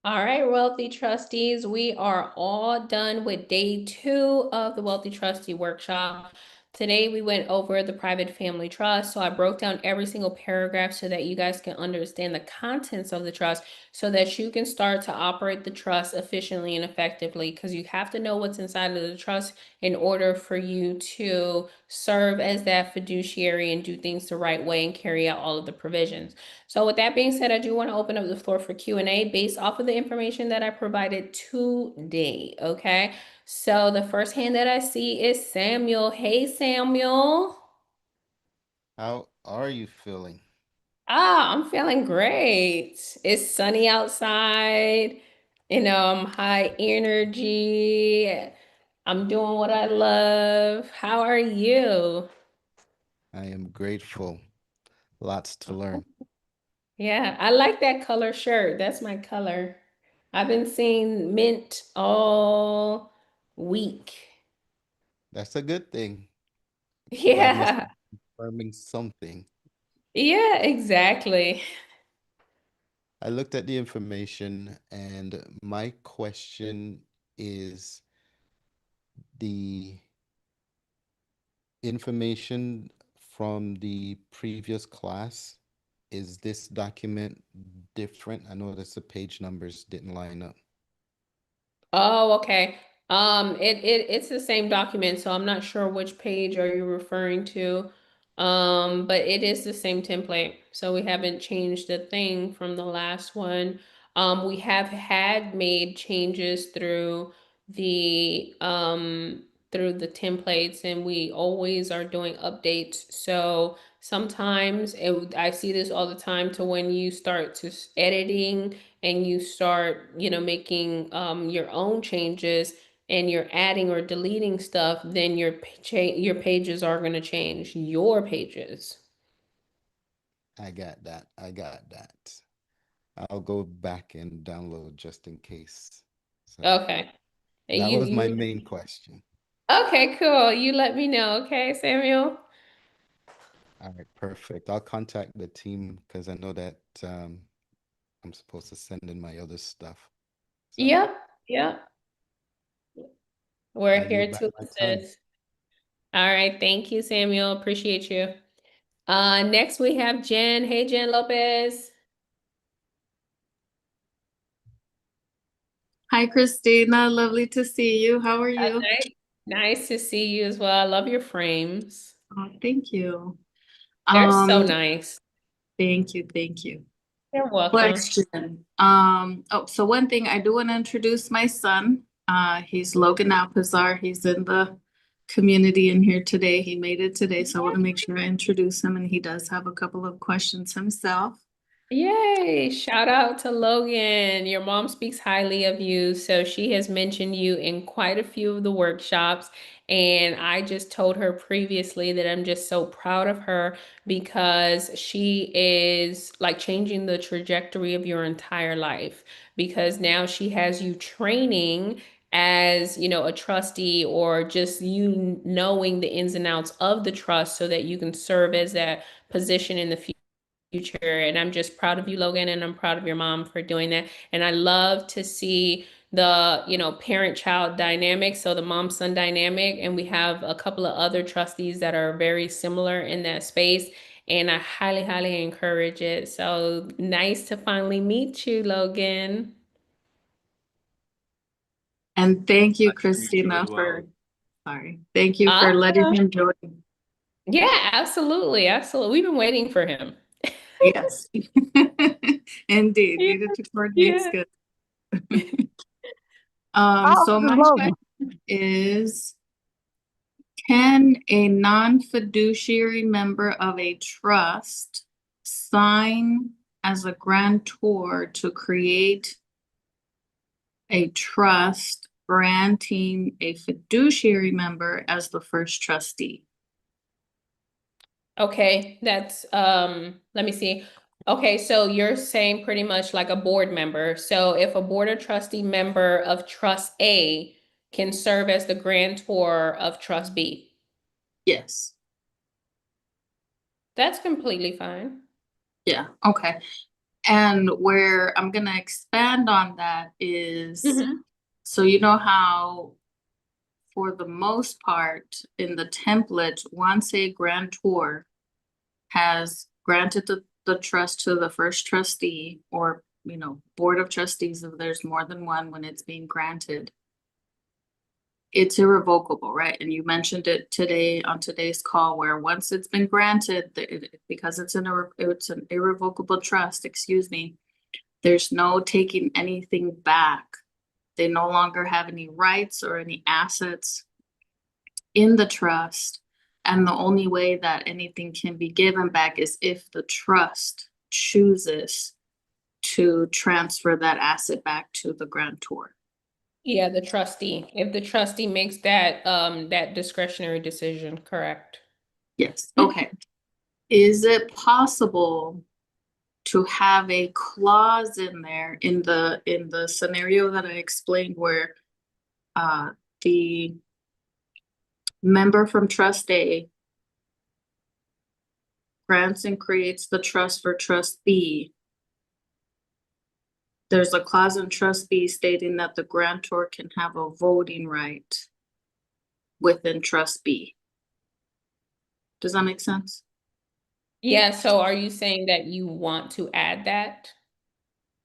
All right, wealthy trustees, we are all done with day 2 of the Wealthy Trustee Workshop. Today we went over the private family trust. So I broke down every single paragraph so that you guys can understand the contents of the trust so that you can start to operate the trust efficiently and effectively, because you have to know what's inside of the trust in order for you to serve as that fiduciary and do things the right way and carry out all of the provisions. So with that being said, I do want to open up the floor for Q&A based off of the information that I provided today, okay? So the first hand that I see is Samuel. Hey, Samuel. How are you feeling? I'm feeling great. It's sunny outside. I'm high energy. I'm doing what I love. How are you? I am grateful. Lots to learn. Yeah, I like that color shirt. That's my color. I've been seeing mint all week. That's a good thing. That must Yeah, be confirming something. yeah, exactly. I looked at the information, and my question is the information from the previous class. Is this document different? I noticed the page numbers didn't line up. Oh, okay. It's the same document, so I'm not sure which page are you referring to. But it is the same template, so we haven't changed a thing from the last one. We have had made changes through the templates, and we always are doing updates. So sometimes I see this all the time to when you start to editing and you start, making your own changes and you're adding or deleting stuff, then your pages are going to change. Your pages. I got that. I got that. I'll go back and download just in case. So Okay. that You was my you main question. Okay, cool. You let me know, okay, Samuel? All right, perfect. I'll contact the team because I know that I'm supposed to send in my other stuff. So Yep, yep. We're I here yield back to my time. assist. All right, thank you, Samuel. Appreciate you. Next we have Jen. Hey, Jen Lopez. Hi, Christina. Lovely to see you. How are Uh, you? nice, nice to see you as well. I love your frames. Oh, thank you. They're so Um, nice. thank you. You're welcome. Question. So one thing I do want to introduce my son. He's Logan Alpizar. He's in the community in here today. He made it today, so I want to make sure I introduce him, and he does have a couple of questions himself. Yay! Shout out to Logan. Your mom speaks highly of you. So she has mentioned you in quite a few of the workshops. And I just told her previously that I'm just so proud of her because she is like changing the trajectory of your entire life. Because now she has you training as, a trustee, or just you knowing the ins and outs of the trust so that you can serve as that position in the future. And I'm just proud of you, Logan, and I'm proud of your mom for doing that. And I love to see the, parent-child dynamic, so the mom-son dynamic. And we have a couple of other trustees that are very similar in that space. And I highly, highly encourage it. So nice to finally meet you, Logan. And thank you, Nice to meet you Christina, as for, well. sorry. Thank you for letting Awesome. him join. Yeah, absolutely. Absolutely. We've been waiting for him. Yes. Indeed. Yeah, Needed to coordinate yeah. schedule. Oh, So my Logan. question is, can a non-fiduciary member of a trust sign as a grantor to create a trust granting a fiduciary member as the first trustee? Okay, that's let me see. Okay, so you're saying pretty much like a board member. So if a board of trustee member of Trust A can serve as the grantor of Trust B, Yes. that's completely fine. Yeah. Okay. And where I'm gonna expand on that is, Mhm. so you know how for the most part in the template, once a grantor has granted the trust to the first trustee or, board of trustees, if there's more than one when it's being granted, it's irrevocable, right? And you mentioned it today on today's call where once it's been granted, because it's an irrevocable trust, excuse me, there's no taking anything back. They no longer have any rights or any assets in the trust. And the only way that anything can be given back is if the trust chooses to transfer that asset back to the grantor. Yeah, the trustee. If the trustee makes that discretionary decision, correct. Yes, okay. Is it possible to have a clause in there in the scenario that I explained where the member from Trust A grants and creates the trust for Trust B? There's a clause in Trust B stating that the grantor can have a voting right within Trust B. Does that make sense? Yeah, so are you saying that you want to add that?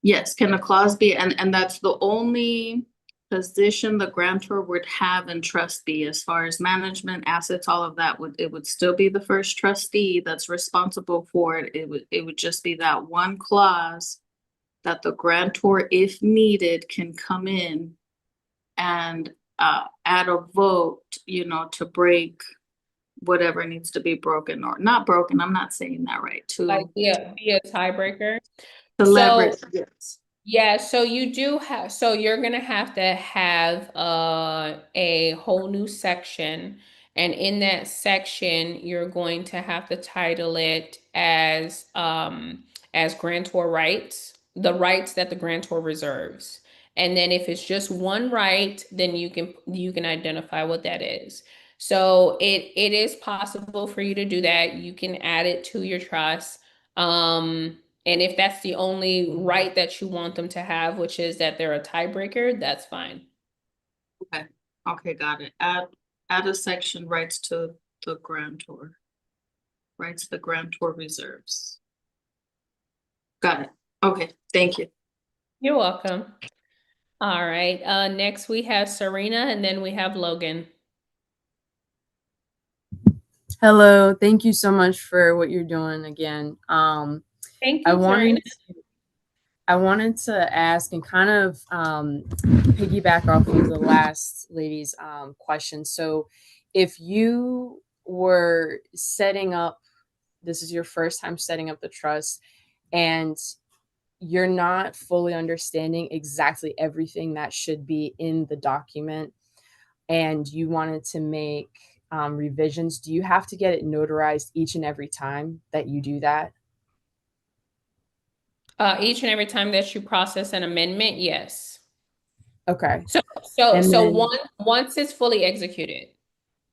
Yes, can a clause be, and that's the only position the grantor would have in Trust B as far as management, assets, all of that it would still be the first trustee that's responsible for it. It would just be that one clause that the grantor, if needed, can come in and add a vote, to break whatever needs to be broken or not broken. I'm not saying that right. Like, yeah, be a tiebreaker. To leverage, So yes. yeah, so you do have, so you're gonna have to have a whole new section, and in that section, you're going to have to title it as grantor rights, the rights that the grantor reserves. And then if it's just one right, then you can identify what that is. So it is possible for you to do that. You can add it to your trust. And if that's the only right that you want them to have, which is that they're a tiebreaker, that's fine. Okay, okay, got it. Add a section rights to the grantor. Rights the grantor reserves. Got it. Okay, thank you. You're welcome. All right. Next we have Serena, and then we have Logan. Hello, thank you so much for what you're doing again. Thank I you, Serena. wanted to ask and kind of piggyback off of the last lady's question. So, if you were setting up, this is your first time setting up the trust, and you're not fully understanding exactly everything that should be in the document, and you wanted to make revisions, do you have to get it notarized each and every time that you do that? Each and every time that you process an amendment, yes. Okay. So so And so then, once it's fully executed.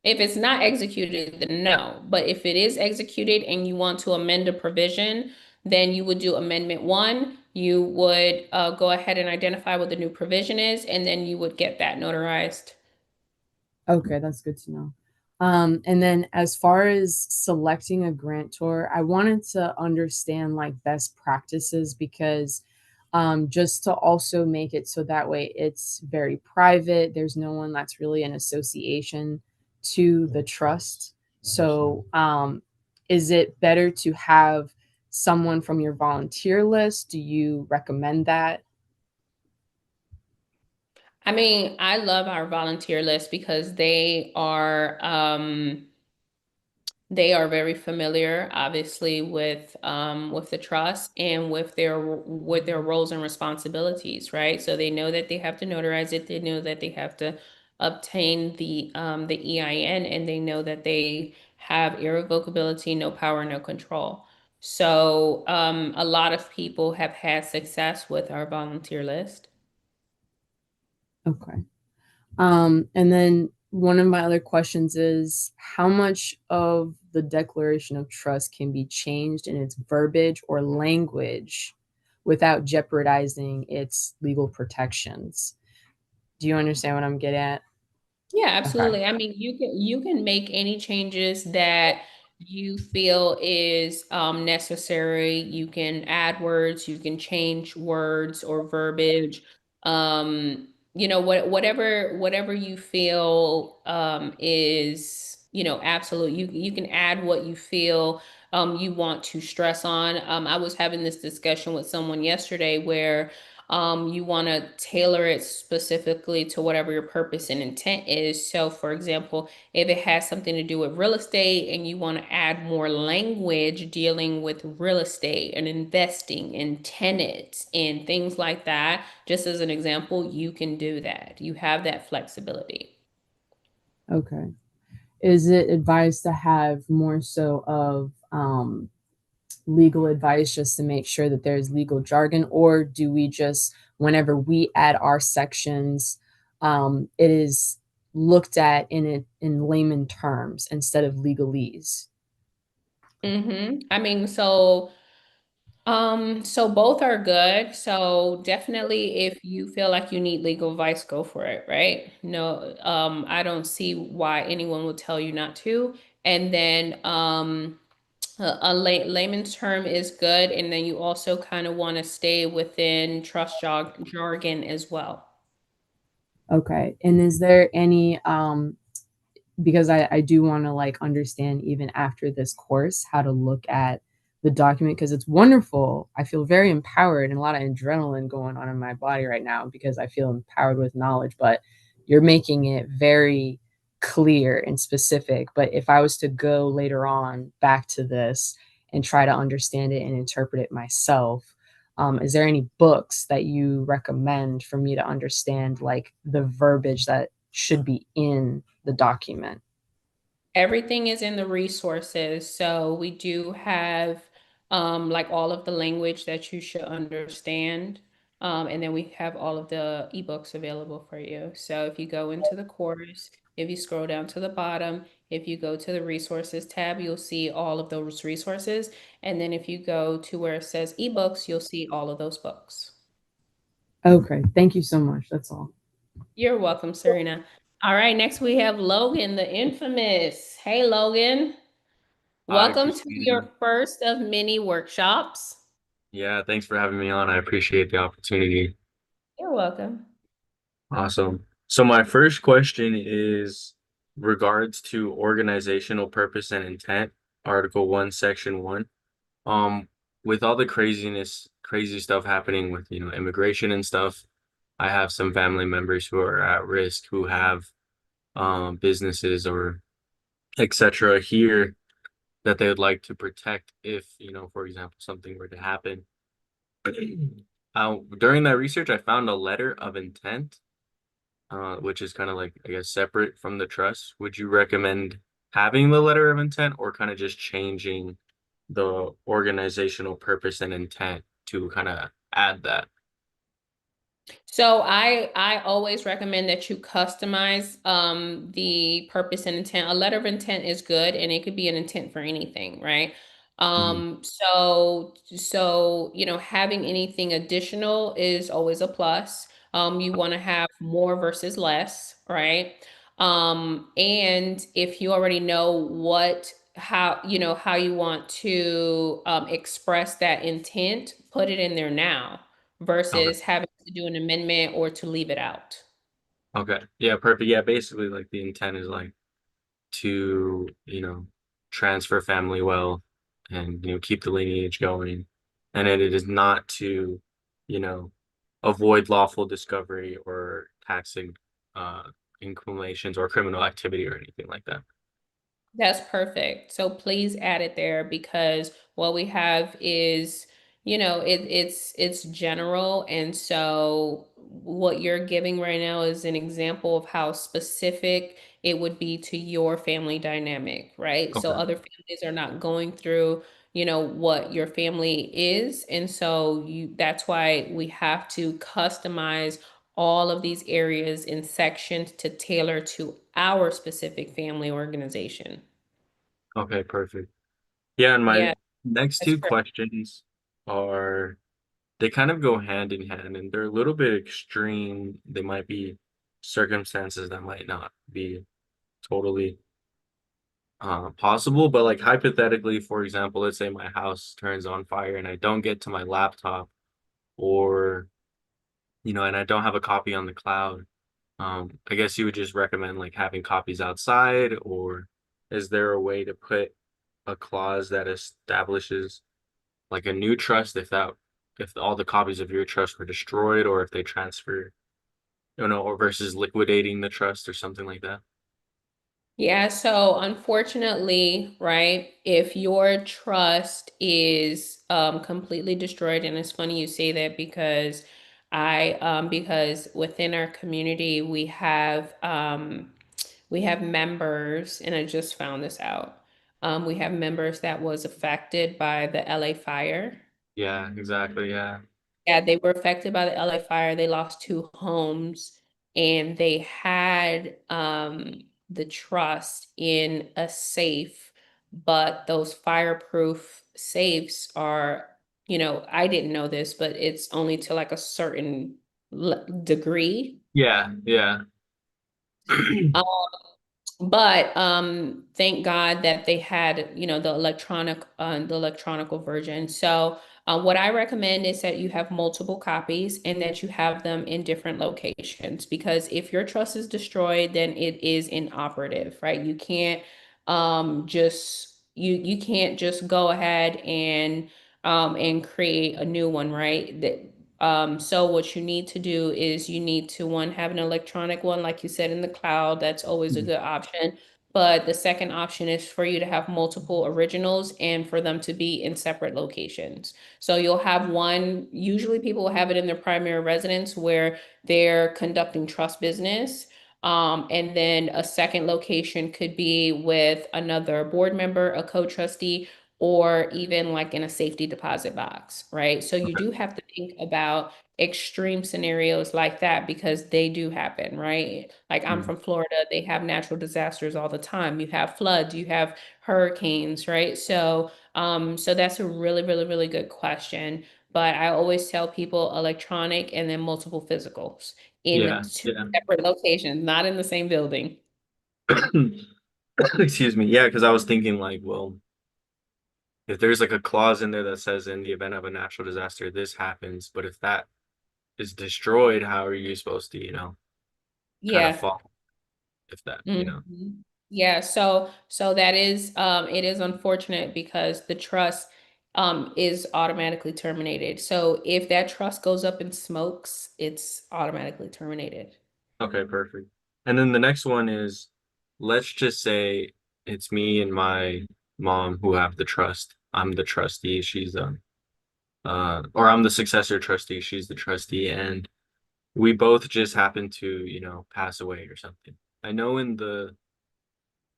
If it's not executed, then no. But if it is executed and you want to amend a provision, then you would do amendment one. You would go ahead and identify what the new provision is, and then you would get that notarized. okay, that's good to know. And then as far as selecting a grantor, I wanted to understand like best practices because just to also make it so that way it's very private. There's no one that's really an association to the trust. So is it better to have someone from your volunteer list? Do you recommend that? I mean, I love our volunteer list because they are very familiar, obviously, with the trust and with their roles and responsibilities, right? So they know that they have to notarize it. They know that they have to obtain the EIN, and they know that they have irrevocability, no power, no control. So a lot of people have had success with our volunteer list. Okay. And then one of my other questions is how much of the Declaration of Trust can be changed in its verbiage or language without jeopardizing its legal protections. Do you understand what I'm getting at? Yeah, Okay. absolutely. I mean, you can make any changes that you feel is necessary. You can add words, you can change words or verbiage. Whatever you feel is, absolute. You can add what you feel you want to stress on. I was having this discussion with someone yesterday where you want to tailor it specifically to whatever your purpose and intent is. So, for example, if it has something to do with real estate and you want to add more language dealing with real estate and investing and tenants and things like that, just as an example, you can do that. You have that flexibility. Okay. Is it advised to have more so of legal advice just to make sure that there's legal jargon, or do we just, whenever we add our sections, it is looked at in layman terms instead of legalese? I mean, so both are good. So definitely if you feel like you need legal advice, go for it, right? No, I don't see why anyone would tell you not to. And then layman's term is good. And then you also kind of want to stay within jargon as well. Okay. And is there any because I do want to like understand even after this course how to look at the document because it's wonderful. I feel very empowered and a lot of adrenaline going on in my body right now because I feel empowered with knowledge, but you're making it very clear and specific. But if I was to go later on back to this and try to understand it and interpret it myself, is there any books that you recommend for me to understand like the verbiage that should be in the document? Everything is in the resources. So we do have like all of the language that you should understand. And then we have all of the ebooks available for you. So if you go into the course, if you scroll down to the bottom, if you go to the resources tab, you'll see all of those resources. And then if you go to where it says ebooks, you'll see all of those books. Okay, thank you so much. That's all. You're welcome, Serena. All right, next we have Logan, the infamous. Hey, Logan. Hi, Welcome to Christina. your first of many workshops. Yeah, thanks for having me on. I appreciate the opportunity. You're welcome. Awesome. So my first question is regards to organizational purpose and intent, Article 1, Section 1. Um, with all the crazy stuff happening with, immigration and stuff, I have some family members who are at risk who have businesses or etc. here that they would like to protect if, for example, something were to happen. During that research, I found a letter of intent, which is kind of like, I guess, separate from the trust. Would you recommend having the letter of intent or kind of just changing the organizational purpose and intent to kind of add that? So I always recommend that you customize the purpose and intent. A letter of intent is good and it could be an intent for anything, right? Mhm. Having anything additional is always a plus. You want to have more versus less, right? And if you already know how you want to express that intent, put it in there now Okay. versus having to do an amendment or to leave it out. Okay. Yeah, perfect. Yeah, basically like the intent is like to, transfer family wealth and, keep the lineage going. And then it is not to, you know, avoid lawful discovery or taxing uh inclinations or criminal activity or anything like that. That's perfect. So please add it there because what we have is, it's general. And so what you're giving right now is an example of how specific it would be to your family dynamic, right? So Okay. other families are not going through, what your family is. And so that's why we have to customize all of these areas in sections to tailor to our specific family organization. Okay, perfect. Yeah, and my Yeah, next that's two great. questions are they kind of go hand in hand and they're a little bit extreme. They might be circumstances that might not be totally possible, but like hypothetically, for example, let's say my house turns on fire and I don't get to my laptop, or and I don't have a copy on the cloud. I guess you would just recommend like having copies outside, or is there a way to put a clause that establishes like a new trust if all the copies of your trust were destroyed, or if they transfer, or versus liquidating the trust or something like that? Yeah, so unfortunately, right, if your trust is completely destroyed, and it's funny you say that because within our community we have members, and I just found this out. We have members that was affected by the LA fire. Yeah, exactly. Yeah. Yeah, they were affected by the LA fire. They lost two homes and they had the trust in a safe, but those fireproof safes are, I didn't know this, but it's only to like a certain degree. Yeah, yeah. Um, But thank God that they had, the electronical version. So what I recommend is that you have multiple copies and that you have them in different locations, because if your trust is destroyed, then it is inoperative, right? You can't you can't just go ahead and create a new one, right? So what you need to do is you need to, one, have an electronic one, like you said, in the cloud. That's always a Mhm. good option. But the second option is for you to have multiple originals and for them to be in separate locations. So you'll have one, usually people will have it in their primary residence where they're conducting trust business. And then a second location could be with another board member, a co-trustee, or even like in a safety deposit box, right? So you Okay. do have to think about extreme scenarios like that because they do happen, right? Like I'm Mm. from Florida, they have natural disasters all the time. You have floods, you have hurricanes, right? So that's a really, really, really good question. But I always tell people electronic and then multiple physicals in Yeah, two yeah. separate locations, not in the same building. Excuse me. Yeah, because I was thinking like, well, if there's like a clause in there that says in the event of a natural disaster, this happens, but if that is destroyed, how are you supposed to, kind of Yeah. fall if that? Mhm. Yeah, so that is it is unfortunate because the trust is automatically terminated. So if that trust goes up in smokes, it's automatically terminated. Okay, perfect. And then the next one is, let's just say it's me and my mom who have the trust. I'm the trustee, or I'm the successor trustee, she's the trustee, and we both just happen to, pass away or something. I know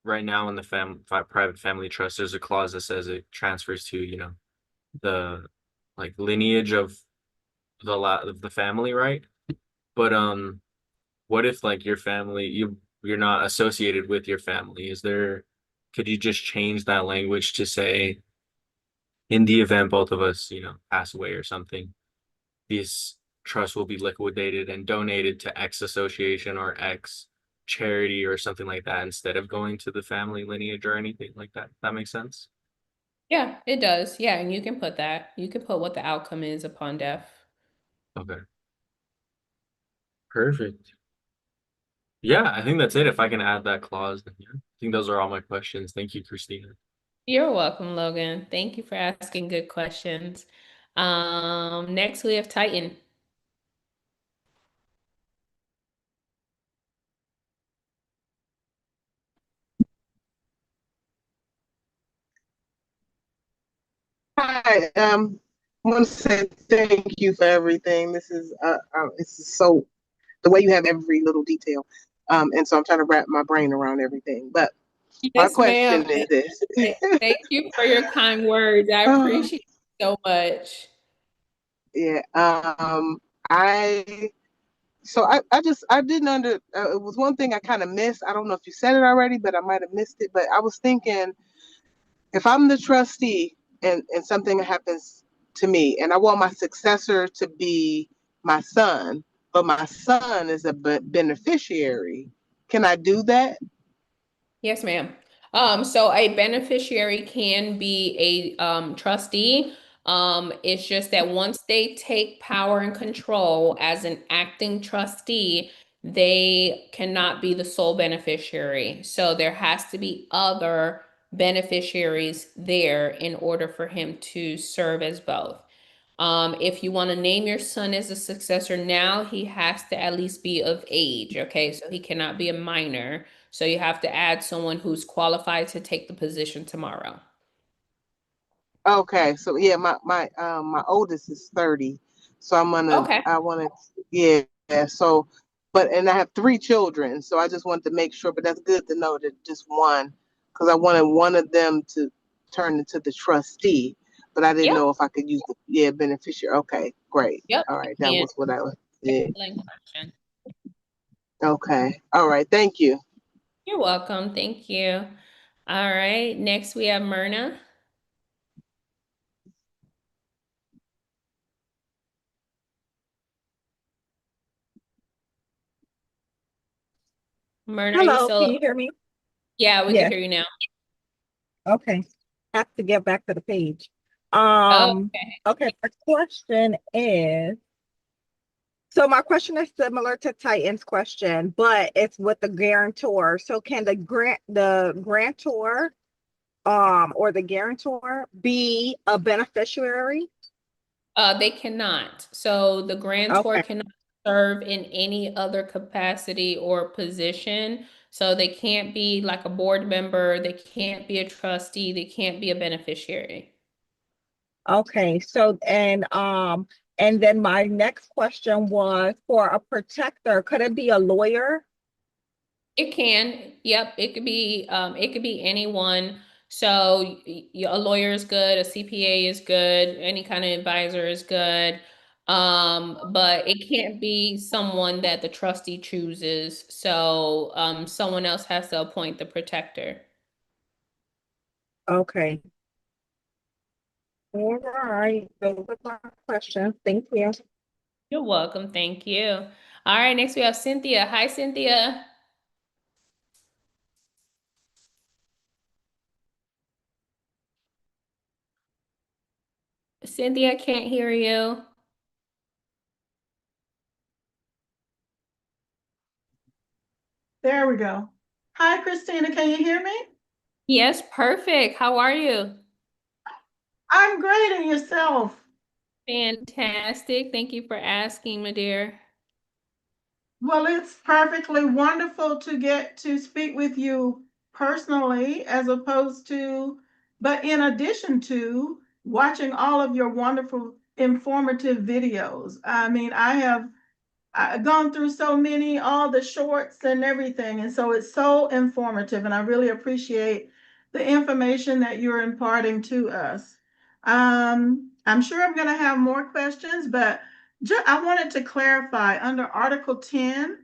right now in the private family trust, there's a clause that says it transfers to, the like lineage of the family, right? But what if like your family, you're not associated with your family? Could you just change that language to say, in the event both of us, pass away or something, this trust will be liquidated and donated to X association or X charity or something like that, instead of going to the family lineage or anything like that? That makes sense? Yeah, it does. Yeah, and you can put that. You can put what the outcome is upon death. Okay, perfect. Yeah, I think that's it. If I can add that clause, then yeah. I think those are all my questions. Thank you, Christina. You're welcome, Logan. Thank you for asking good questions. Next we have Titan. Hi, I want to say thank you for everything. This is so the way you have every little detail, and so I'm trying to wrap my brain around everything. But my Yes, ma'am. question is this: Thank you for your kind words. I Oh, appreciate it so much. yeah, I I didn't it was one thing I kind of missed. I don't know if you said it already, but I might have missed it. But I was thinking if I'm the trustee and something happens. to me, and I want my successor to be my son, but my son is a beneficiary. Can I do that? Yes, ma'am. So a beneficiary can be a trustee. It's just that once they take power and control as an acting trustee, they cannot be the sole beneficiary. So there has to be other beneficiaries there in order for him to serve as both. If you want to name your son as a successor now, he has to at least be of age, okay? So he cannot be a minor. So you have to add someone who's qualified to take the position tomorrow. Okay, so yeah, my oldest is 30, so Okay. I want to, yeah, so, but, and I have 3 children, so I just wanted to make sure, but that's good to know that just one, because I wanted one of them to turn into the trustee, but I didn't Yep. know if I could use the, yeah, beneficiary. Okay, great. Yep. All right, that You was what I was, can. yeah. Excellent question. Okay, all right, thank you. You're welcome. Thank you. All right. Next we have Myrna. Myrna, are you Hello, can still? you hear me? Yeah, we can Yes. hear you now. Okay. Have to get back to the page. Oh, Okay, my question is, so my question is similar to Titan's question, but it's with the guarantor. So can the grantor or the guarantor be a beneficiary? they cannot. So the grantor Okay. cannot serve in any other capacity or position. So they can't be like a board member, they can't be a trustee, they can't be a beneficiary. Okay. So and then my next question was for a protector, could it be a lawyer? It can. Yep, it could be anyone. So a lawyer is good, a CPA is good, any kind of advisor is good. But it can't be someone that the trustee chooses. So someone else has to appoint the protector. Okay. All right, those are my questions. Thank you. You're welcome. Thank you. All right, next we have Cynthia. Hi, Cynthia. Cynthia, can't hear you. There we go. Hi, Christina. Can you hear me? Yes, perfect. How are you? I'm great, and yourself? Fantastic. Thank you for asking, my dear. Well, it's perfectly wonderful to get to speak with you personally, as opposed to, but in addition to watching all of your wonderful, informative videos. I mean, I've gone through so many, all the shorts and everything. And so it's so informative, and I really appreciate the information that you're imparting to us. I'm sure I'm going to have more questions, but I wanted to clarify under Article 10,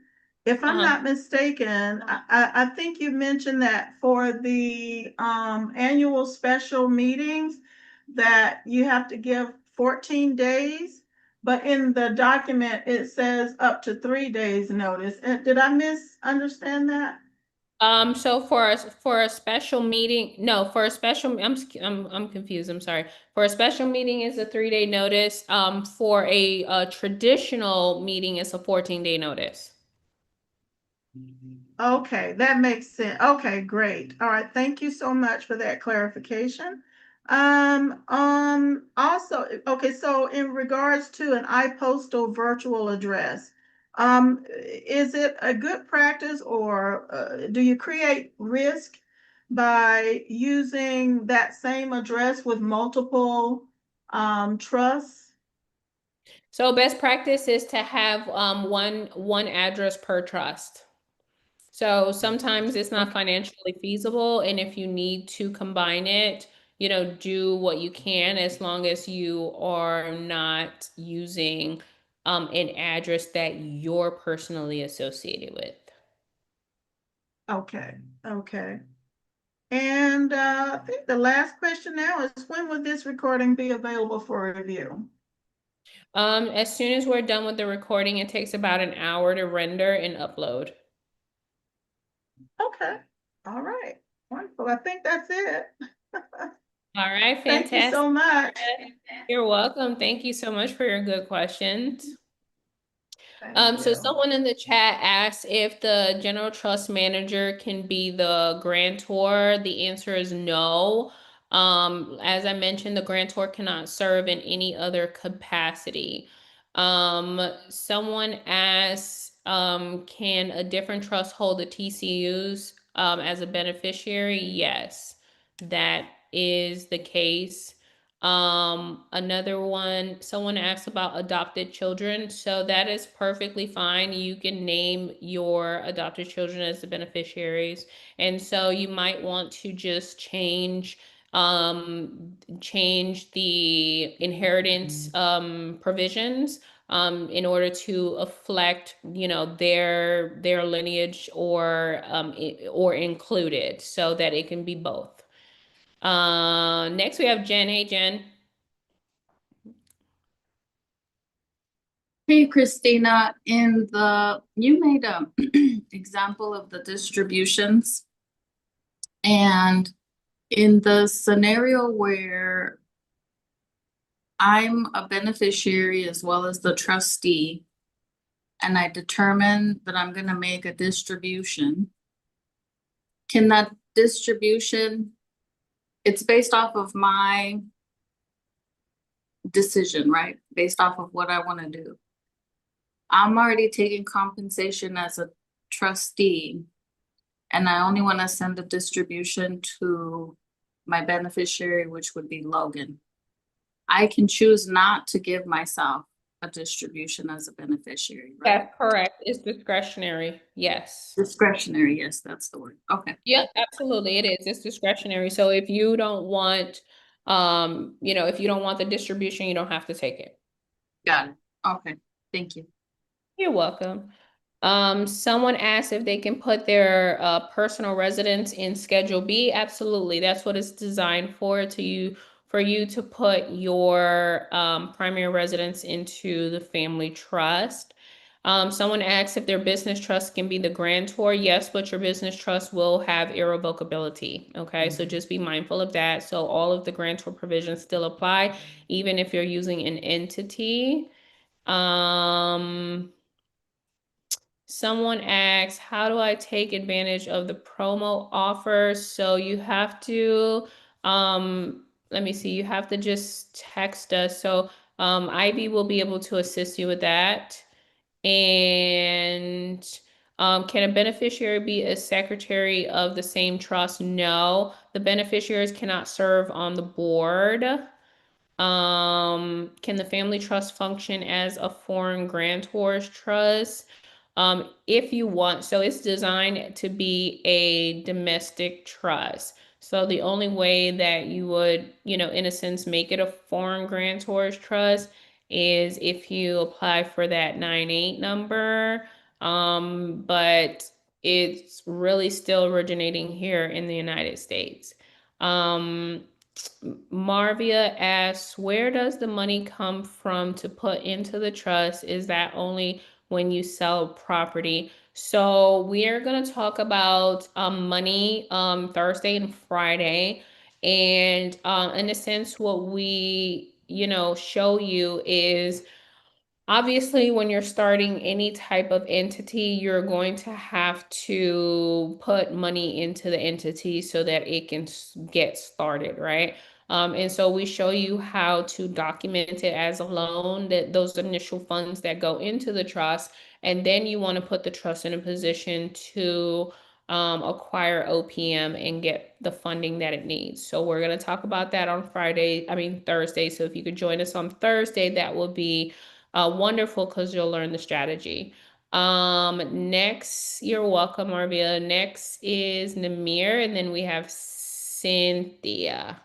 if I'm Uh-huh. not mistaken, I think you mentioned that for the annual special meetings that you have to give 14 days. But in the document, it says up to 3 days notice. Did I misunderstand that? So for a special meeting, no, for a special, I'm confused. I'm sorry. For a special meeting is a 3-day notice. For a traditional meeting, it's a 14-day notice. Okay, that makes sense. Okay, great. All right, thank you so much for that clarification. Also, okay, so in regards to an iPostal virtual address, is it a good practice, or do you create risk by using that same address with multiple trusts? So best practice is to have one address per trust. So sometimes it's not Okay. financially feasible, and if you need to combine it, do what you can as long as you are not using an address that you're personally associated with. Okay, okay. And I think the last question now is, when will this recording be available for review? As soon as we're done with the recording, it takes about an hour to render and upload. Okay, all right, wonderful. I think that's it. All right, Thank you fantastic. so much. You're welcome. Thank you so much for your good questions. Thank So you. someone in the chat asked if the general trust manager can be the grantor. The answer is no. As I mentioned, the grantor cannot serve in any other capacity. Someone asked, can a different trust hold the TCUs as a beneficiary? Yes, that is the case. Another one, someone asked about adopted children. So that is perfectly fine. You can name your adopted children as the beneficiaries. And so you might want to just change the inheritance provisions in order to affect, their lineage or include it so that it can be both. Next we have Jen. Hey, Jen. Hey, Christina, you made a example of the distributions. And in the scenario where I'm a beneficiary as well as the trustee, and I determine that I'm gonna make a distribution, can that distribution, it's based off of my decision, right? Based off of what I wanna do. I'm already taking compensation as a trustee, and I only wanna send a distribution to my beneficiary, which would be Logan. I can choose not to give myself a distribution as a beneficiary, right? That's correct. It's discretionary. Yes. Discretionary, yes, that's the word. Okay. Yeah, absolutely. It is. It's discretionary. So if you don't want, if you don't want the distribution, you don't have to take it. Got it. Okay, thank you. You're welcome. Someone asked if they can put their personal residence in Schedule B. Absolutely. That's what it's designed for you to put your primary residence into the family trust. Someone asked if their business trust can be the grantor. Yes, but your business trust will have irrevocability. Okay, so just be mindful of that. So all of the grantor provisions still apply, even if you're using an entity. Someone asks, how do I take advantage of the promo offer? So you have to, let me see, you have to just text us. So Ivy will be able to assist you with that. And can a beneficiary be a secretary of the same trust? No, the beneficiaries cannot serve on the board. Can the family trust function as a foreign grantor's trust? If you want, so it's designed to be a domestic trust. So the only way that you would, in a sense, make it a foreign grantor's trust is if you apply for that 9(8) number. But it's really still originating here in the United States. Marvia asks, where does the money come from to put into the trust? Is that only when you sell property? So we are going to talk about money Thursday and Friday. And in a sense, what we, show you is obviously, when you're starting any type of entity, you're going to have to put money into the entity so that it can get started, right? And so we show you how to document it as a loan, that those initial funds that go into the trust, and then you want to put the trust in a position to acquire OPM and get the funding that it needs. So we're going to talk about that on Thursday. So if you could join us on Thursday, that will be wonderful, because you'll learn the strategy. Next, you're welcome, Marvia. Next is Namir, and then we have Cynthia.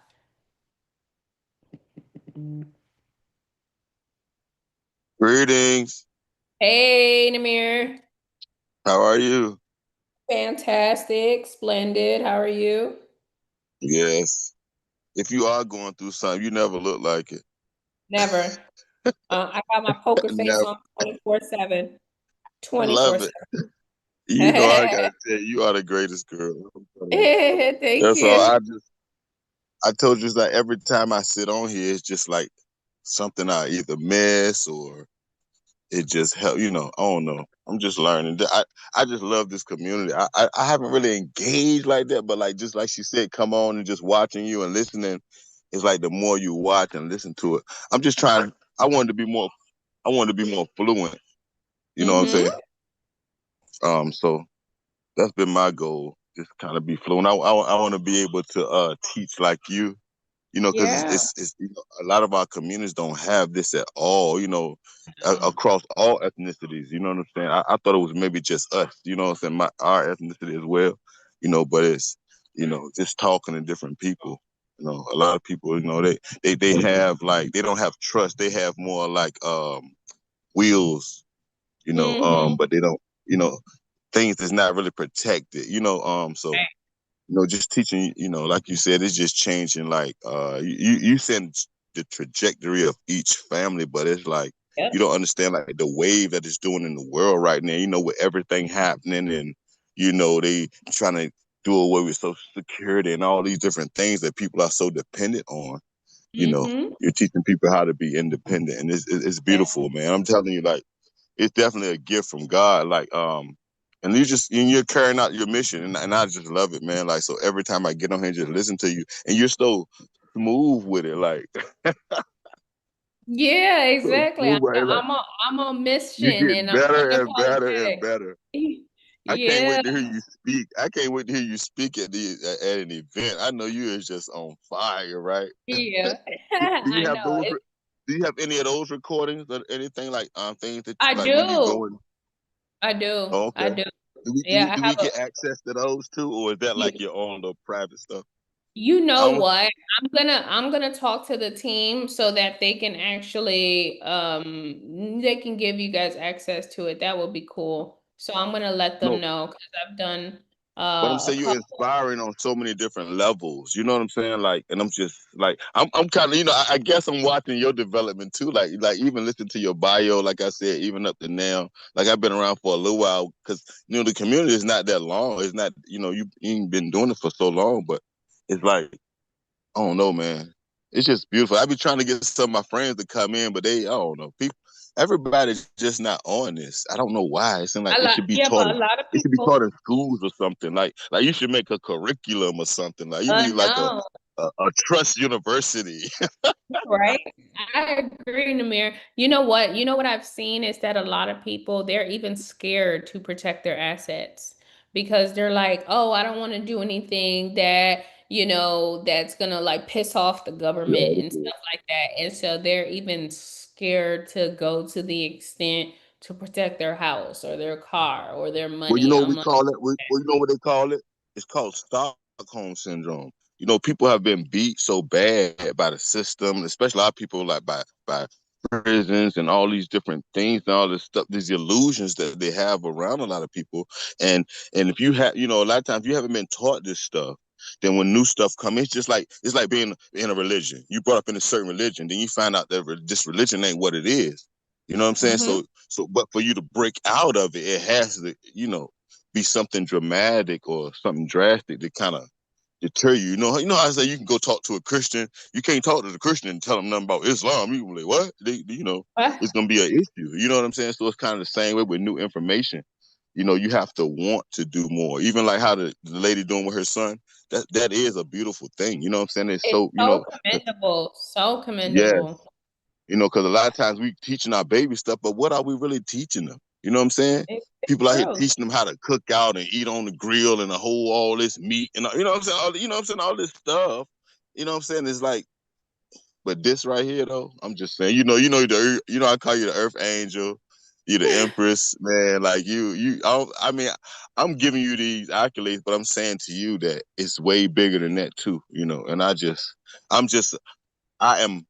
Greetings. Hey, Namir. How are you? Fantastic, splendid. How are you? Yes. If you are going through something, you never look like it. Never. I got my poker face Never. on 24/7. I love 24/7. it. You know, I gotta tell you, you are the greatest girl. I'm telling you. Thank That's all. you. I told you, it's like every time I sit on here, it's just like something I either miss or it just help. You know, I don't know. I'm just learning. I just love this community. I haven't really engaged like that, but like just like she said, come on and just watching you and listening. It's like the more you watch and listen to it. I'm just trying. I wanted to be more. I wanted to be more fluent. You know what I'm Mm-hmm. saying? So that's been my goal. Just kind of be fluent. I want to be able to teach like you know, because Yeah. it's you know, a lot of our communities don't have this at all, you know, across all ethnicities. You know what I'm saying? I thought it was maybe just us, you know what I'm saying, our ethnicity as well, you know, but it's, you know, just talking to different people. You know, a lot of people, you know, they have like they don't have trust. They have more like wheels, you know, Mm-hmm. but they don't, you know, things that's not really protected, you know, so you know, just teaching, you know, like you said, it's just changing. Like, you send the trajectory of each family, but it's like Yep. you don't understand like the wave that it's doing in the world right now. You know, with everything happening, and you know they trying to do away with Social Security and all these different things that people are so dependent on. You know, Mm-hmm. you're teaching people how to be independent, and it's Yeah. beautiful, man. I'm telling you, like it's definitely a gift from God. Like, and you're carrying out your mission, and I just love it, man. Like, so every time I get on here, and just listen to you, and you're so smooth with it, like Yeah, so exactly. smooth. With it, like I'm on you mission get and I'm better and better and unapologetic. better. I can't Yeah, wait to hear you speak. I can't wait to hear you speak at an event. I know you is just on fire, right? yeah. Do you I have know those? it. Do you have any of those recordings or anything like things that I like when you do. go in? I do. Oh, I okay. do. Do we do Yeah, we I do have we a get access to those too, or is that yeah, like your own little private stuff? you I know don't. what? I'm gonna talk to the team so that they can actually they can give you guys access to it. That would be cool. So I'm gonna let them No, know because I've done but I'm a saying you're couple. inspiring on so many different levels. You know what I'm saying? Like, and I'm just like, I'm kind of, you know, I guess I'm watching your development too. Like even listen to your bio, like I said, even up to now. Like I've been around for a little while because you know the community is not that long. It's not, you know, you ain't been doing it for so long, but it's like I don't know, man. It's just beautiful. I be trying to get some of my friends to come in, but I don't know. Everybody's just not on this. I don't know why. It seems like A it lot, should be yeah, taught but a in, lot of it should be people. taught in schools or something. Like you should make a curriculum or something. Like you need like No. a trust university. Right. I agree, Namir. You know what? You know what I've seen is that a lot of people, they're even scared to protect their assets because they're like, oh, I don't want to do anything that, that's gonna like piss off the government and stuff like that. And so they're even scared to go to the extent to protect their house or their car or their Well, you money. know what I'm we like, call it? Well, you know what they call it? It's called Stockholm syndrome. You know, people have been beat so bad by the system, especially a lot of people like by prisons and all these different things and all this stuff, these illusions that they have around a lot of people. And if you have, you know, a lot of times you haven't been taught this stuff, then when new stuff comes, it's like being in a religion. You brought up in a certain religion, then you find out that this religion ain't what it is. You know what I'm saying? mm-hmm. So, but for you to break out of it, it has to, you know, be something dramatic or something drastic to kind of deter you. You know how I say you can go talk to a Christian. You can't talk to the Christian and tell them nothing about Islam. You can be like, what? You know, it's gonna be an issue. You know what I'm saying? So it's kind of the same way with new information. You know, you have to want to do more. Even like how the lady doing with her son. That is a beautiful thing. You know what I'm saying? It's It's so, you so know, commendable, so yeah. commendable. You know, because a lot of times we teaching our baby stuff, but what are we really teaching them? You know what I'm saying? It's People out here true. teaching them how to cook out and eat on the grill and a whole all this meat and you know what I'm saying? You know what I'm saying? All this stuff. You know what I'm saying? It's like, but this right here though, I'm just saying, you know, I call you the Earth Angel, you the Empress, man. Like I mean, I'm giving you these accolades, but I'm saying to you that it's way bigger than that too. You know, and I'm just, I am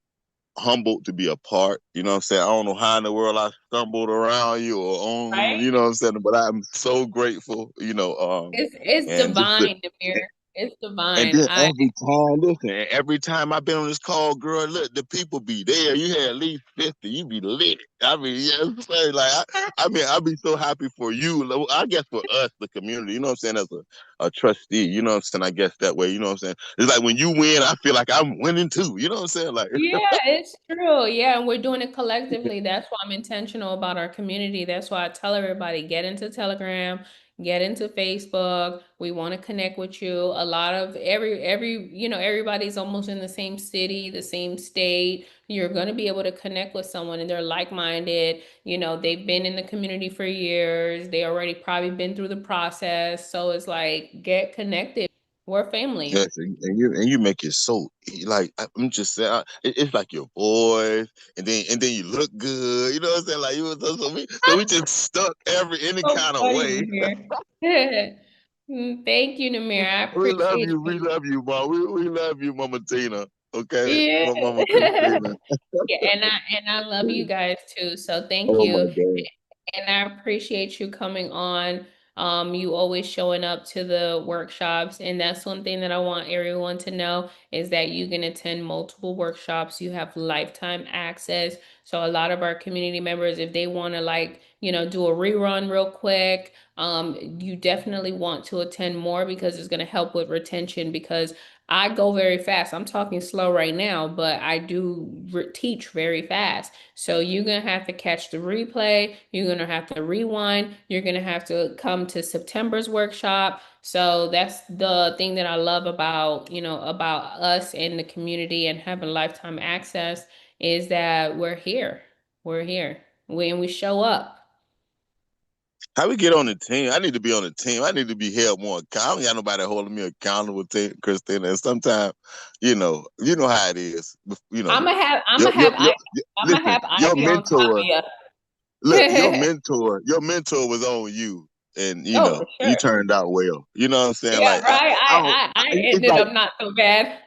humbled to be a part. You know what I'm saying? I don't know how in the world I stumbled around you or on, Right? you know what I'm saying? But I'm so grateful, you know, It's and just divine, Demir. It's And divine. then every time I've been on this call, girl, look, the people be there. You had at least 50, you be lit. I mean, yeah, it's funny, like I mean, I'd be so happy for you. I guess for us, the community, you know what I'm saying, as a trustee, you know what I'm saying? I guess that way, you know what I'm saying? It's like when you win, I feel like I'm winning too. You know what I'm saying? Like Yeah, it's true. Yeah, and we're doing it collectively. That's why I'm intentional about our community. That's why I tell everybody, get into Telegram, get into Facebook. We want to connect with you. A lot of everybody's almost in the same city, the same state. You're going to be able to connect with someone and they're like-minded. They've been in the community for years. They already probably been through the process. So it's like, get connected. We're family. yes, and you make it so like I'm just saying, it's like your voice, and then you look good. You know what I'm saying? Like so we just stuck any So kind of funny, way. Namir. Thank you, Namir. I We love appreciate you. We you. love you, Mom. We love you, Mama Tina. Okay, Yeah. Mama Christina. Yeah, and I love you guys too. So thank Oh my you. God. And I appreciate you coming on. You always showing up to the workshops. And that's one thing that I want everyone to know is that you can attend multiple workshops. You have lifetime access. So a lot of our community members, if they want to do a rerun real quick, you definitely want to attend more because it's going to help with retention because I go very fast. I'm talking slow right now, but I do teach very fast. So you're going to have to catch the replay. You're going to have to rewind. You're going to have to come to September's workshop. So that's the thing that I love about us and the community and having lifetime access is that we're here. We're here. When we show up. How we get on the team? I need to be on the team. I need to be held more accountable. I don't got nobody holding me accountable, Christina. And sometimes, you know how it is. You know, I'm your gonna your have your, I your I'm gonna listen. have Your Ivy on top mentor, of look, you. your mentor was on you, and Oh, for you sure. turned out well. You know what I'm saying? Yeah, Like right. I don't. I It's ended like up not so bad.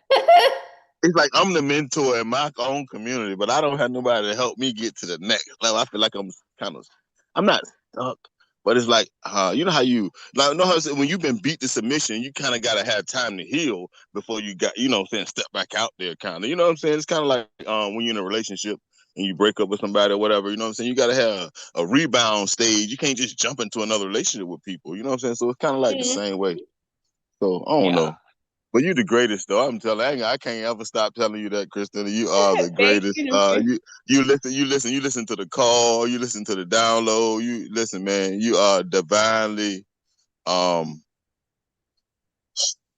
I'm the mentor in my own community, but I don't have nobody to help me get to the next level. I feel like I'm not stuck, but it's like, you know how you like, know how when you've been beat to submission, you kind of got to have time to heal before you got, what I'm saying, step back out there, kind of. You know what I'm saying? It's kind of like when you're in a relationship and you break up with somebody or whatever. You know what I'm saying? You got to have a rebound stage. You can't just jump into another relationship with people. You know what I'm saying? So it's kind of like the Mhm. same way. So I don't Yeah. know. But you the greatest though. I'm telling you, I can't ever stop telling you that, Christina. You are the Thank greatest. you, Namir. You listen to the call, you listen to the download. You listen, man, you are divinely um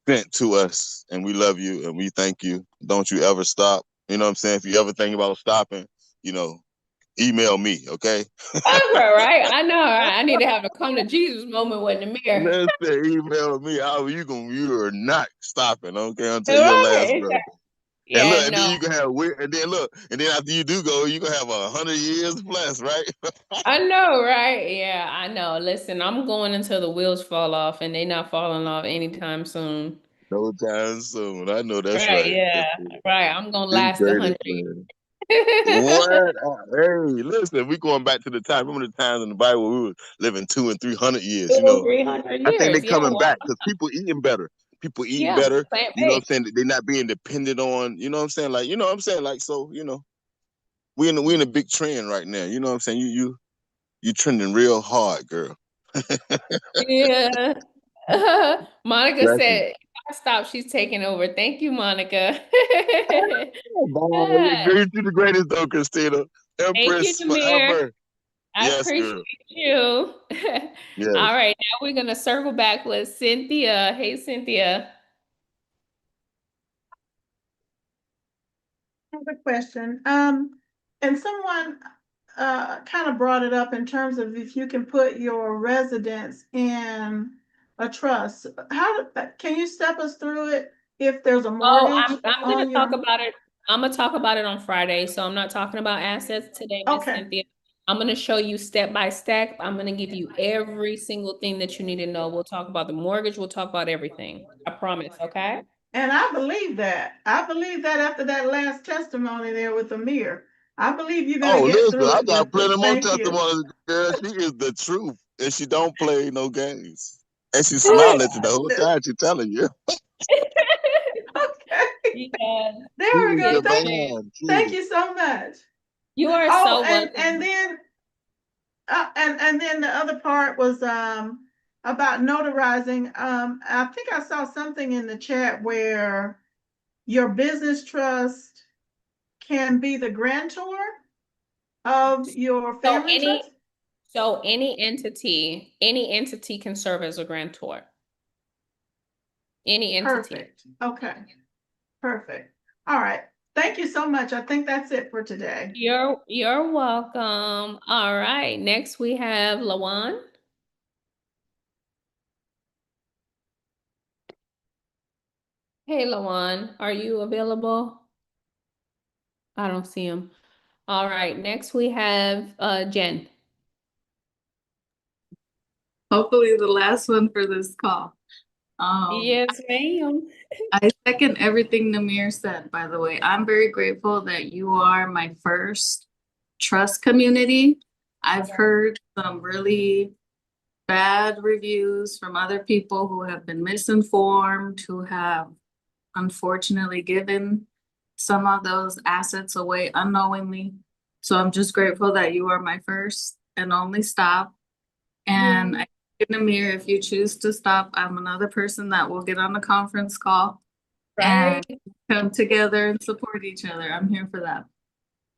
sent to us and we love you and we thank you. Don't you ever stop. You know what I'm saying? If you ever think about stopping, you know, email me, okay? That's all right. I know. Right? I need to have a come to Jesus moment with Namir. Listen, email me. You are not stopping, okay, until your last Right. breath. And look, Yeah, and then no. you can have and then look, and then after you do go, you can have 100 years plus, right? I know, right? Yeah, I know. Listen, I'm going until the wheels fall off and they not falling off anytime soon. No time soon. I know that's Right, right. yeah. That's Right. I'm gonna the last 100. greatest, man. What? Hey, listen, we going back to the time. Remember the times in the Bible we were living 200 and 300 years. You Two, know, 300 I think they years. Yeah, coming well, back because people eating better. People eating yeah, better. plant You know what I'm based. saying? They're not being dependent on. You know what I'm saying? Like, you know what I'm saying? Like, so we in a big trend right now. You know what I'm saying? You trending real hard, girl. Yeah. Monica Exactly. said, if I stop, she's taking over. Thank you, Monica. Bye. Girl, you the greatest though, Christina. Thank you, Empress Namir. forever. I Yes, appreciate girl. you. Yes. All right, now we're gonna circle back with Cynthia. Hey, Cynthia. have a question. And someone kind of brought it up in terms of if you can put your residence in a trust. Can you step us through it if there's a Oh, mortgage I'm gonna on talk your? about it. I'm gonna talk about it on Friday. So I'm not talking about assets today, Miss Okay. Cynthia. I'm gonna show you step by step. I'm gonna give you every single thing that you need to know. We'll talk about the mortgage. We'll talk about everything. I promise. Okay. And I believe that. I believe that after that last testimony there with Amir. I believe you're gonna Oh, get listen, through I it got with plenty it. more Thank you. testimonies, girl. She is the truth, and she don't play no games. And she smiled at you the whole time. She telling you. Okay. Yeah. There we She's go. the Yes, Thank, ma'am. man. thank She's you so much. You are Oh, so and welcome. then and then the other part was about notarizing. I think I saw something in the chat where your business trust can be the grantor of your So family any trust. so any entity can serve as a grantor. Any entity. Perfect. Okay. Perfect. All right. Thank you so much. I think that's it for today. You're welcome. All right. Next we have Lawan. Hey Lawan, are you available? I don't see him. All right. Next we have Jen. Hopefully the last one for this call. Yes, ma'am. I second everything Namir said, by the way. I'm very grateful that you are my first trust community. I've heard some really bad reviews from other people who have been misinformed, who have unfortunately given some of those assets away unknowingly. So I'm just grateful that you are my first and only stop. And I in the mirror, if you choose to stop, I'm another person that will get on the conference call Right. and come together and support each other. I'm here for that.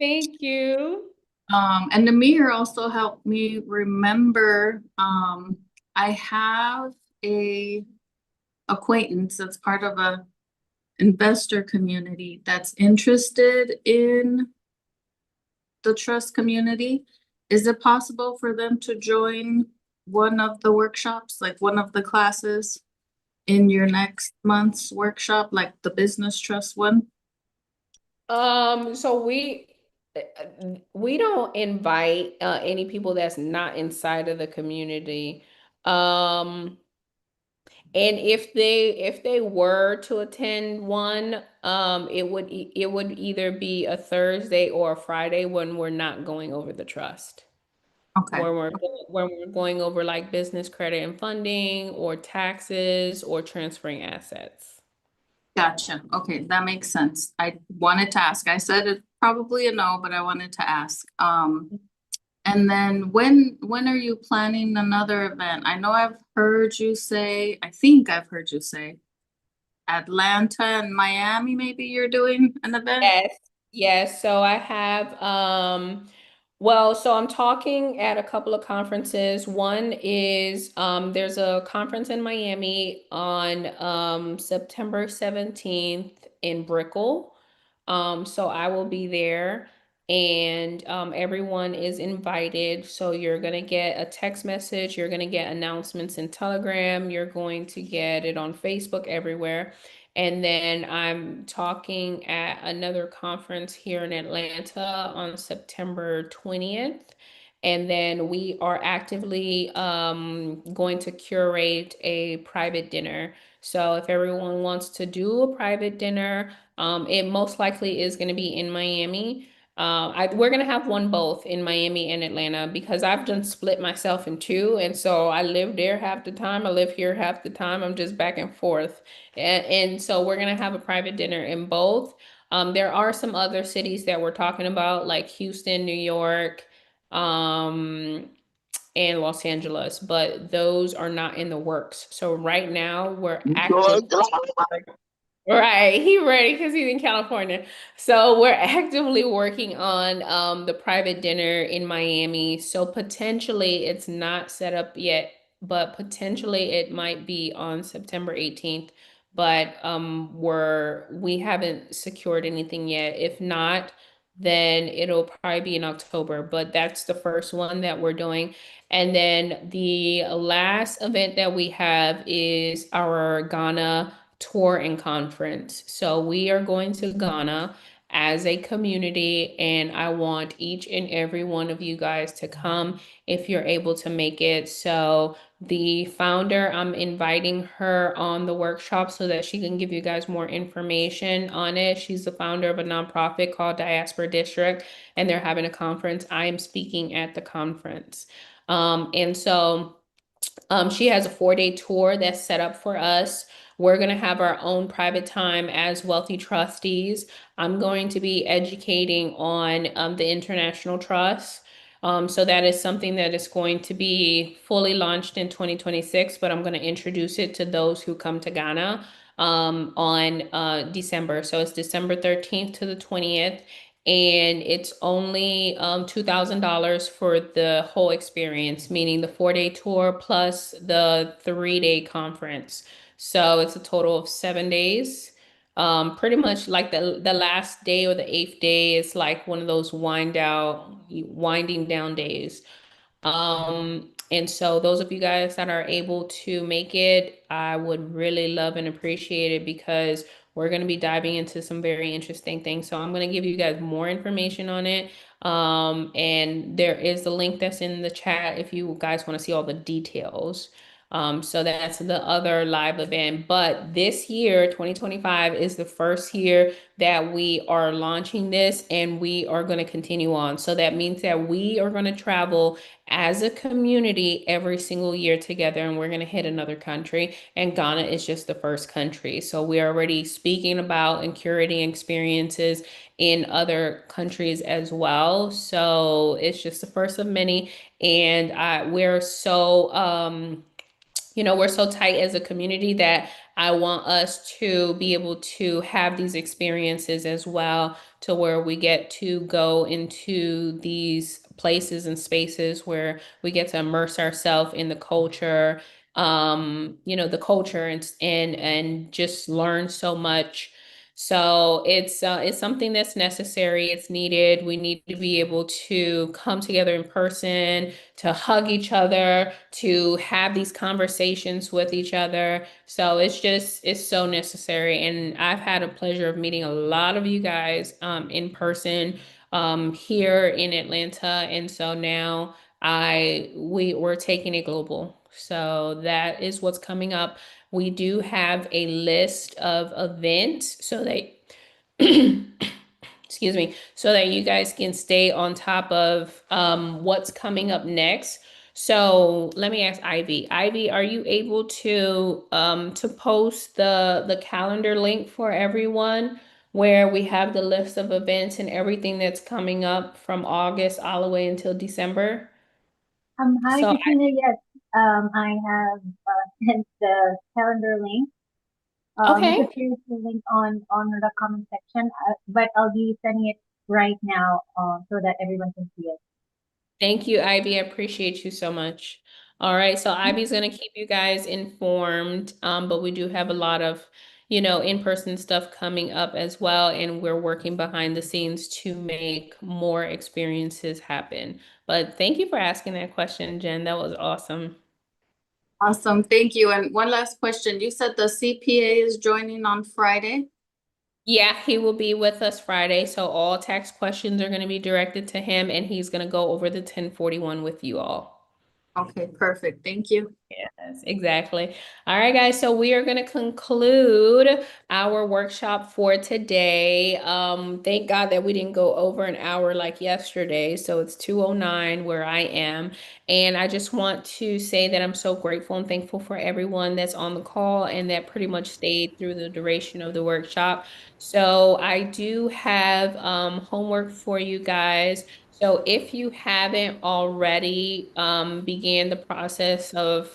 Thank you. And the mirror also helped me remember, I have a acquaintance that's part of a investor community that's interested in the trust community. Is it possible for them to join one of the workshops, like one of the classes in your next month's workshop, like the business trust one? So we don't invite any people that's not inside of the community. Um, and if they were to attend one, it would either be a Thursday or a Friday when we're not going over the trust. Okay, When we're going over like business credit and funding or taxes or transferring assets. gotcha. Okay, that makes sense. I wanted to ask. I said it probably a no, but I wanted to ask. And then when are you planning another event? I know I've heard you say, I think I've heard you say Atlanta and Miami, maybe you're doing an event? Yes, yes. So I have well, so I'm talking at a couple of conferences. One is there's a conference in Miami on September 17th in Brickell. So I will be there and everyone is invited. So you're gonna get a text message, you're gonna get announcements in Telegram, you're going to get it on Facebook everywhere. And then I'm talking at another conference here in Atlanta on September 20th. And then we are actively going to curate a private dinner. So if everyone wants to do a private dinner, it most likely is going to be in Miami. We're gonna have one both in Miami and Atlanta because I've done split myself in two, and so I live there half the time, I live here half the time. I'm just back and forth, and so we're gonna have a private dinner in both. There are some other cities that we're talking about, like Houston, New York, um, and Los Angeles, but those are not in the works. So right now we're active. Right, he ready because he's in California. So we're actively working on the private dinner in Miami. So potentially it's not set up yet, but potentially it might be on September 18th. But we haven't secured anything yet. If not, then it'll probably be in October. But that's the first one that we're doing. And then the last event that we have is our Ghana tour and conference. So we are going to Ghana as a community, and I want each and every one of you guys to come if you're able to make it. So the founder, I'm inviting her on the workshop so that she can give you guys more information on it. She's the founder of a nonprofit called Diaspora District, and they're having a conference. I am speaking at the conference. And so She has a 4-day tour that's set up for us. We're going to have our own private time as wealthy trustees. I'm going to be educating on the international trust. So that is something that is going to be fully launched in 2026, but I'm going to introduce it to those who come to Ghana on December. So it's December 13th to the 20th, and it's only $2,000 for the whole experience, meaning the 4-day tour plus the 3-day conference. So it's a total of 7 days. Pretty much like the last day or the eighth day is like one of those winding down days. And so those of you guys that are able to make it, I would really love and appreciate it, because we're going to be diving into some very interesting things. So I'm going to give you guys more information on it. And there is the link that's in the chat if you guys want to see all the details. So that's the other live event. But this year, 2025, is the first year that we are launching this, and we are going to continue on. So that means that we are going to travel as a community every single year together, and we're going to hit another country, and Ghana is just the first country. So we're already speaking about and curating experiences in other countries as well. So it's just the first of many, and we're so we're so tight as a community that I want us to be able to have these experiences as well, to where we get to go into these places and spaces where we get to immerse ourselves in the culture, the culture, and just learn so much. So it's something that's necessary. It's needed. We need to be able to come together in person, to hug each other, to have these conversations with each other. So it's so necessary. And I've had a pleasure of meeting a lot of you guys in person here in Atlanta. And so now we're taking it global. So that is what's coming up. We do have a list of events so that excuse me, so that you guys can stay on top of what's coming up next. So let me ask Ivy. Ivy, are you able to post the calendar link for everyone, where we have the list of events and everything that's coming up from August all the way until December? Hi, So Katrina. Yes, I have sent the calendar link. You could okay. share the link on the comment section, but I'll be sending it right now, so that everyone can see it. Thank you, Ivy. I appreciate you so much. All right, so Ivy's gonna keep you guys informed, but we do have a lot of, in-person stuff coming up as well, and we're working behind the scenes to make more experiences happen. But thank you for asking that question, Jen. That was awesome. Awesome, thank you. And one last question. You said the CPA is joining on Friday? Yeah, he will be with us Friday, so all tax questions are gonna be directed to him, and he's gonna go over the 1041 with you all. Okay, perfect. Thank you. Yes, exactly. All right, guys. So we are going to conclude our workshop for today. Thank God that we didn't go over an hour like yesterday. So it's 2:09 where I am. And I just want to say that I'm so grateful and thankful for everyone that's on the call and that pretty much stayed through the duration of the workshop. So I do have homework for you guys. So if you haven't already began the process of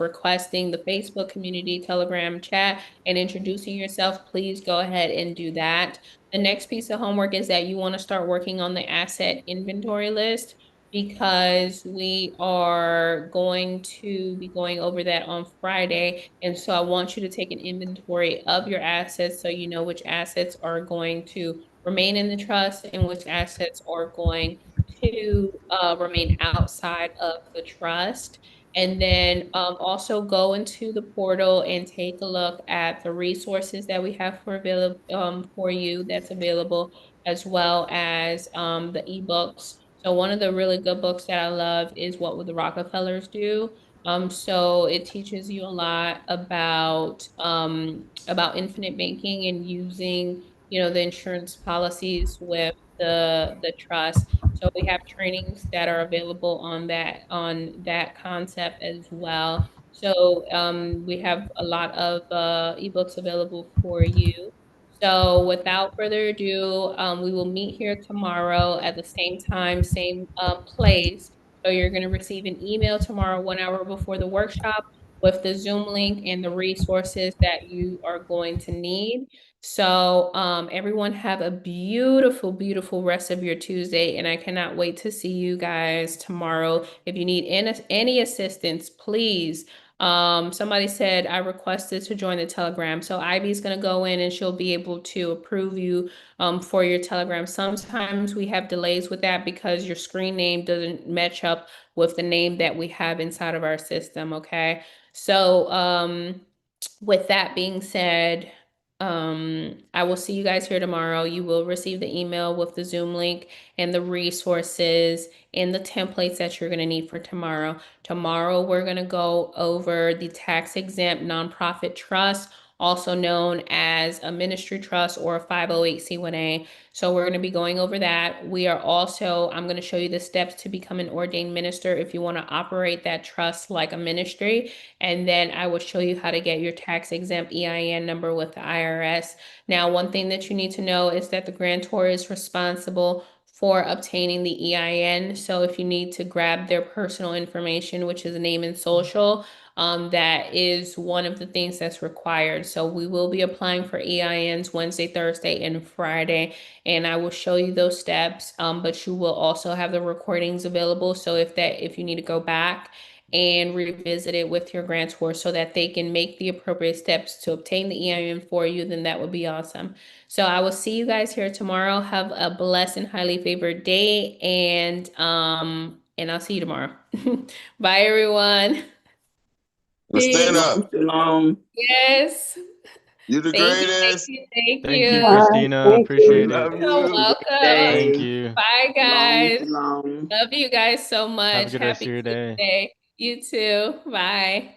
requesting the Facebook community Telegram chat and introducing yourself, please go ahead and do that. The next piece of homework is that you want to start working on the asset inventory list, because we are going to be going over that on Friday. And so I want you to take an inventory of your assets so you know which assets are going to remain in the trust and which assets are going to remain outside of the trust. And then also go into the portal and take a look at the resources that we have for you that's available, as well as the ebooks. So one of the really good books that I love is What Would the Rockefellers Do? So it teaches you a lot about infinite banking and using, the insurance policies with the trust. So we have trainings that are available on that concept as well. So we have a lot of ebooks available for you. So without further ado, we will meet here tomorrow at the same time, same place. So you're going to receive an email tomorrow, 1 hour before the workshop, with the Zoom link and the resources that you are going to need. So everyone have a beautiful, beautiful rest of your Tuesday, and I cannot wait to see you guys tomorrow. If you need any assistance, please. Somebody said I requested to join the Telegram. So Ivy's gonna go in and she'll be able to approve you for your Telegram. Sometimes we have delays with that because your screen name doesn't match up with the name that we have inside of our system, okay? So with that being said, I will see you guys here tomorrow. You will receive the email with the Zoom link and the resources and the templates that you're going to need for tomorrow. Tomorrow, we're going to go over the tax exempt nonprofit trust, also known as a ministry trust or a 508c1a. So we're going to be going over that. We are also, I'm going to show you the steps to become an ordained minister if you want to operate that trust like a ministry. And then I will show you how to get your tax exempt EIN number with the IRS. Now, one thing that you need to know is that the grantor is responsible for obtaining the EIN. So if you need to grab their personal information, which is name and social, that is one of the things that's required. So we will be applying for EINs Wednesday, Thursday, and Friday, and I will show you those steps. But you will also have the recordings available. So if you need to go back and revisit it with your grantor so that they can make the appropriate steps to obtain the EIN for you, then that would be awesome. So I will see you guys here tomorrow. Have a blessed and highly favored day, and I'll see you tomorrow. Bye, everyone. Stand Peace. up. Shalom. Yes. You the Thank you. Thank greatest. you. Thank Thank you, you. Christina. Thank We Appreciate you. it. love You're you. welcome. Thank Day. you. Bye, Shalom. guys. Shalom. Love you guys so Have a much. good rest of Happy your day. Tuesday. You too. Bye.